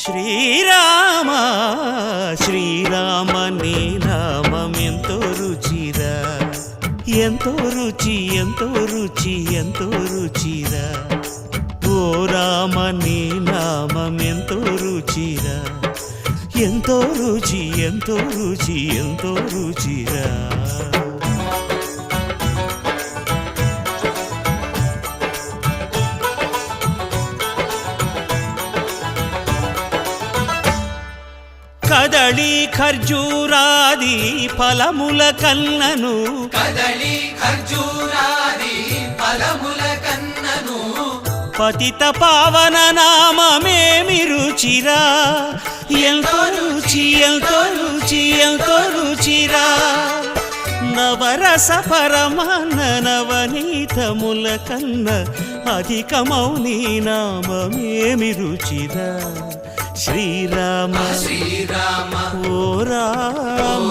శ్రీరామ శ్రీరామ నీ నామం ఎంతో రుచిరా, ఎంతో రుచి ఎంతో రుచి ఎంతో రుచిరా. ఓ రామ నీ నామం ఎంతో రుచిరా, ఎంతో రుచి ఎంతో రుచి ఎంతో రుచిరా. కదళి ఖర్జూరాది ఫలముల కన్నను, కదళి ఖర్జూరాది ఫలముల కన్నను, పతిత పావన నామమేమి రుచిరా, ఎంతో రుచి ఎంతో రుచి ఎంతో రుచిరా. నవరస పరమాన్న నవనీతముల కన్న అధికమౌ నీ నామమేమి రుచిరా. శ్రీరామ శ్రీరామ ఓ రామ